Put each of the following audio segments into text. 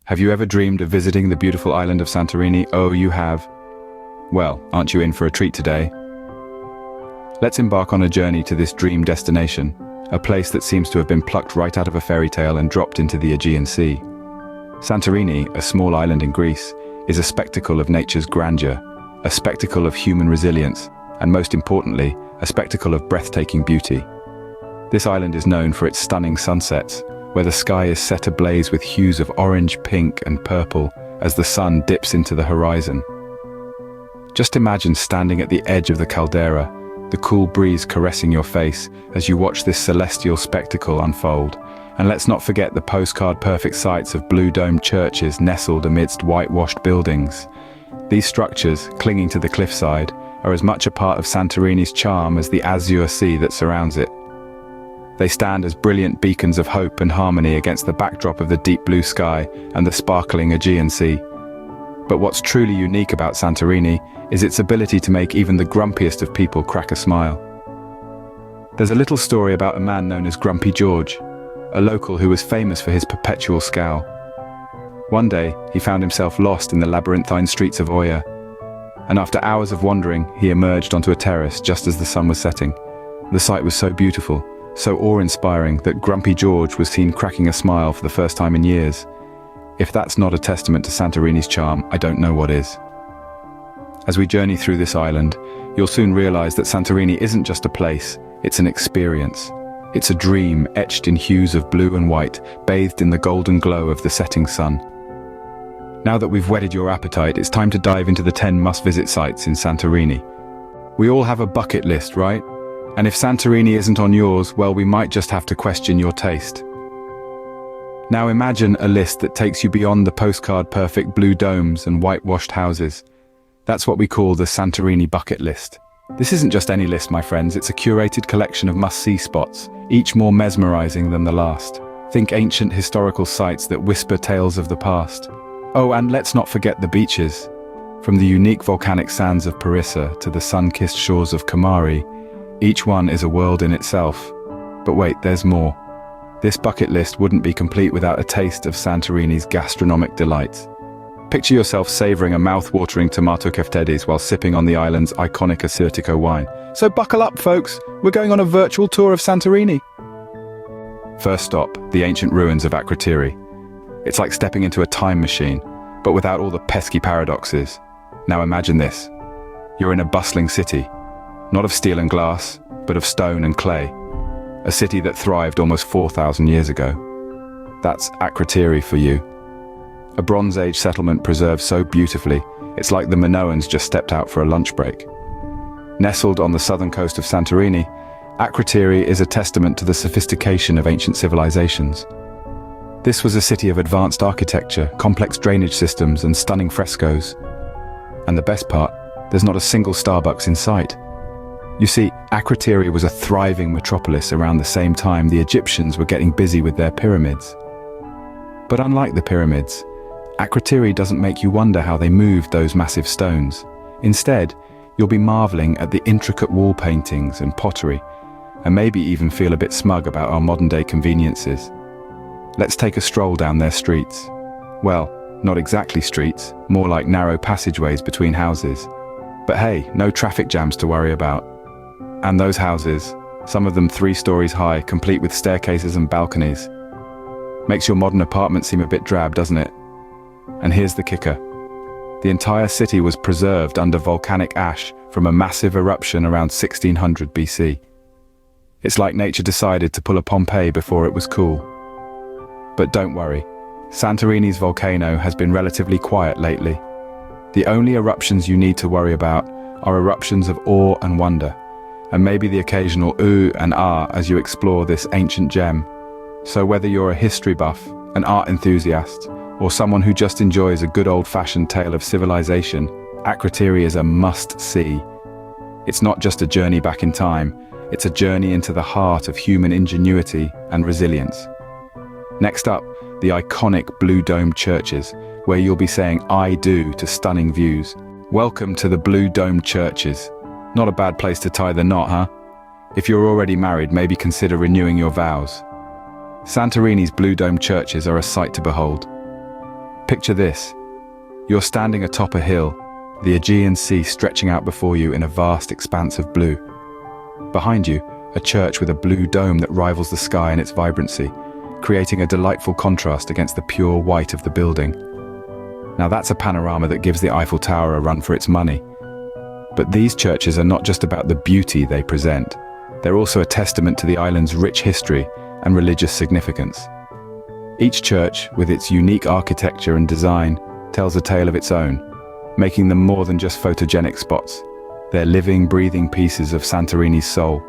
Have you ever dreamed of visiting the beautiful island of Santorini? Oh, you have. Well, aren't you in for a treat today? Let's embark on a journey to this dream destination, a place that seems to have been plucked right out of a fairy tale and dropped into the Aegean Sea. Santorini, a small island in Greece, is a spectacle of nature's grandeur, a spectacle of human resilience, and most importantly, a spectacle of breathtaking beauty. This island is known for its stunning sunsets, where the sky is set ablaze with hues of orange, pink, and purple as the sun dips into the horizon. Just imagine standing at the edge of the caldera, the cool breeze caressing your face as you watch this celestial spectacle unfold. And let's not forget the postcard-perfect sights of blue-domed churches nestled amidst whitewashed buildings. These structures, clinging to the cliffside, are as much a part of Santorini's charm as the azure sea that surrounds it. They stand as brilliant beacons of hope and harmony against the backdrop of the deep blue sky and the sparkling Aegean Sea. But what's truly unique about Santorini is its ability to make even the grumpiest of people crack a smile. There's a little story about a man known as Grumpy George, a local who was famous for his perpetual scowl. One day, he found himself lost in the labyrinthine streets of Oya, and after hours of wandering, he emerged onto a terrace just as the sun was setting. The sight was so beautiful, so awe-inspiring that Grumpy George was seen cracking a smile for the first time in years. If that's not a testament to Santorini's charm, I don't know what is. As we journey through this island, you'll soon realize that Santorini isn't just a place, it's an experience. It's a dream etched in hues of blue and white, bathed in the golden glow of the setting sun. Now that we've whetted your appetite, it's time to dive into the 10 must-visit sites in Santorini. We all have a bucket list, right? And if Santorini isn't on yours, well, we might just have to question your taste. Now imagine a list that takes you beyond the postcard-perfect blue domes and whitewashed houses. That's what we call the Santorini bucket list. This isn't just any list, my friends, it's a curated collection of must-see spots, each more mesmerizing than the last. Think ancient historical sites that whisper tales of the past. Oh, and let's not forget the beaches. From the unique volcanic sands of Parissa to the sun-kissed shores of Kamari, each one is a world in itself. But wait, there's more. This bucket list wouldn't be complete without a taste of Santorini's gastronomic delights. Picture yourself savoring a mouth-watering tomato keftedes while sipping on the island's iconic Assyrtiko wine. So buckle up, folks, we're going on a virtual tour of Santorini. First stop, the ancient ruins of Akrotiri. It's like stepping into a time machine, but without all the pesky paradoxes. Now imagine this. You're in a bustling city, not of steel and glass, but of stone and clay. A city that thrived almost 4,000 years ago. That's Akrotiri for you. A Bronze Age settlement preserved so beautifully, it's like the Minoans just stepped out for a lunch break. Nestled on the southern coast of Santorini, Akrotiri is a testament to the sophistication of ancient civilizations. This was a city of advanced architecture, complex drainage systems, and stunning frescoes. And the best part, there's not a single Starbucks in sight. You see, Akrotiri was a thriving metropolis around the same time the Egyptians were getting busy with their pyramids. But unlike the pyramids, Akrotiri doesn't make you wonder how they moved those massive stones. Instead, you'll be marveling at the intricate wall paintings and pottery, and maybe even feel a bit smug about our modern-day conveniences. Let's take a stroll down their streets. Well, not exactly streets, more like narrow passageways between houses. But hey, no traffic jams to worry about. And those houses, some of them 3 stories high, complete with staircases and balconies. Makes your modern apartment seem a bit drab, doesn't it? And here's the kicker. The entire city was preserved under volcanic ash from a massive eruption around 1600 BC. It's like nature decided to pull a Pompeii before it was cool. But don't worry, Santorini's volcano has been relatively quiet lately. The only eruptions you need to worry about are eruptions of awe and wonder, and maybe the occasional ooh and ah as you explore this ancient gem. So whether you're a history buff, an art enthusiast, or someone who just enjoys a good old-fashioned tale of civilization, Akrotiri is a must-see. It's not just a journey back in time, it's a journey into the heart of human ingenuity and resilience. Next up, the iconic blue-domed churches, where you'll be saying I do to stunning views. Welcome to the blue-domed churches. Not a bad place to tie the knot, huh? If you're already married, maybe consider renewing your vows. Santorini's blue-domed churches are a sight to behold. Picture this. You're standing atop a hill, the Aegean Sea stretching out before you in a vast expanse of blue. Behind you, a church with a blue dome that rivals the sky in its vibrancy, creating a delightful contrast against the pure white of the building. Now that's a panorama that gives the Eiffel Tower a run for its money. But these churches are not just about the beauty they present. They're also a testament to the island's rich history and religious significance. Each church, with its unique architecture and design, tells a tale of its own, making them more than just photogenic spots. They're living, breathing pieces of Santorini's soul.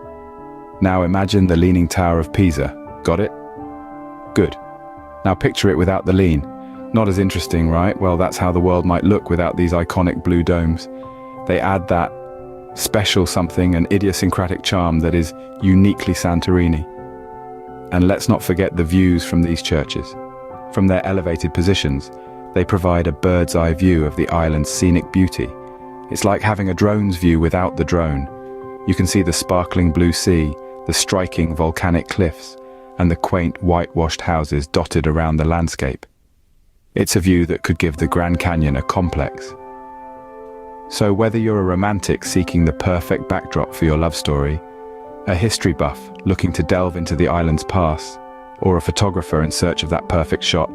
Now imagine the Leaning Tower of Pisa. Got it? Good. Now picture it without the lean. Not as interesting, right? Well, that's how the world might look without these iconic blue domes. They add that special something, an idiosyncratic charm that is uniquely Santorini. And let's not forget the views from these churches. From their elevated positions, they provide a bird's eye view of the island's scenic beauty. It's like having a drone's view without the drone. You can see the sparkling blue sea, the striking volcanic cliffs, and the quaint whitewashed houses dotted around the landscape. It's a view that could give the Grand Canyon a complex. So whether you're a romantic seeking the perfect backdrop for your love story, a history buff looking to delve into the island's past, or a photographer in search of that perfect shot,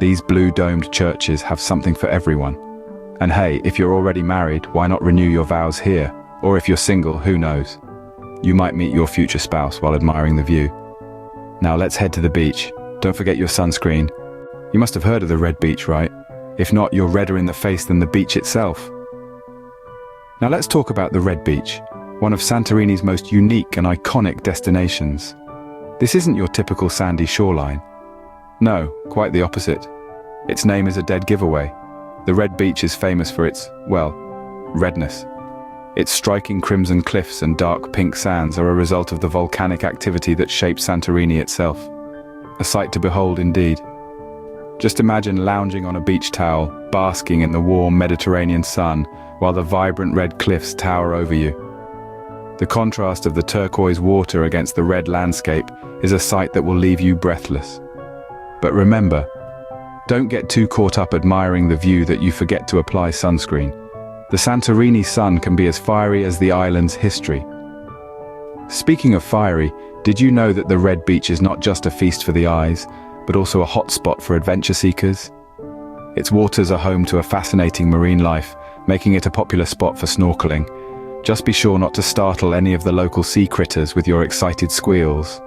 these blue-domed churches have something for everyone. And hey, if you're already married, why not renew your vows here? Or if you're single, who knows? You might meet your future spouse while admiring the view. Now let's head to the beach. Don't forget your sunscreen. You must have heard of the red beach, right? If not, you're redder in the face than the beach itself. Now let's talk about the red beach, one of Santorini's most unique and iconic destinations. This isn't your typical sandy shoreline. No, quite the opposite. Its name is a dead giveaway. The red beach is famous for its, well, redness. Its striking crimson cliffs and dark pink sands are a result of the volcanic activity that shaped Santorini itself. A sight to behold indeed. Just imagine lounging on a beach towel, basking in the warm Mediterranean sun, while the vibrant red cliffs tower over you. The contrast of the turquoise water against the red landscape is a sight that will leave you breathless. But remember, don't get too caught up admiring the view that you forget to apply sunscreen. The Santorini sun can be as fiery as the island's history. Speaking of fiery, did you know that the red beach is not just a feast for the eyes, but also a hotspot for adventure seekers? Its waters are home to a fascinating marine life, making it a popular spot for snorkeling. Just be sure not to startle any of the local sea critters with your excited squeals.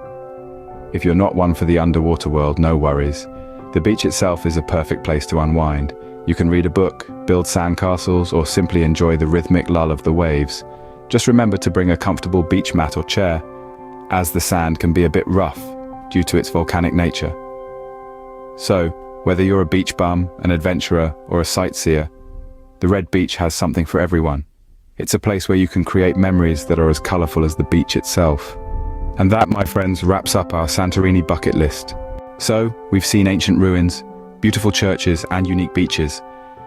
If you're not one for the underwater world, no worries. The beach itself is a perfect place to unwind. You can read a book, build sandcastles, or simply enjoy the rhythmic lull of the waves. Just remember to bring a comfortable beach mat or chair, as the sand can be a bit rough due to its volcanic nature. So, whether you're a beach bum, an adventurer, or a sightseer, the red beach has something for everyone. It's a place where you can create memories that are as colorful as the beach itself. And that, my friends, wraps up our Santorini bucket list. So, we've seen ancient ruins, beautiful churches, and unique beaches.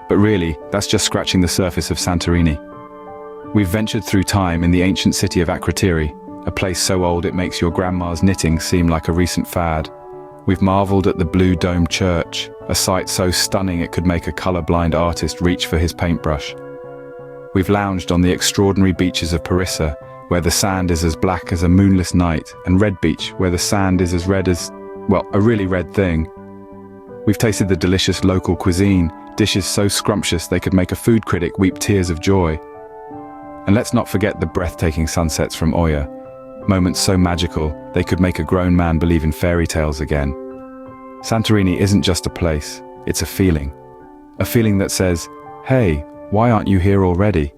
But really, that's just scratching the surface of Santorini. We've ventured through time in the ancient city of Akrotiri, a place so old it makes your grandma's knitting seem like a recent fad. We've marveled at the blue domed church, a sight so stunning it could make a colorblind artist reach for his paintbrush. We've lounged on the extraordinary beaches of Parissa, where the sand is as black as a moonless night, and Red Beach, where the sand is as red as, well, a really red thing. We've tasted the delicious local cuisine, dishes so scrumptious they could make a food critic weep tears of joy. And let's not forget the breathtaking sunsets from Oya, moments so magical they could make a grown man believe in fairy tales again. Santorini isn't just a place, it's a feeling. A feeling that says, hey, why aren't you here already?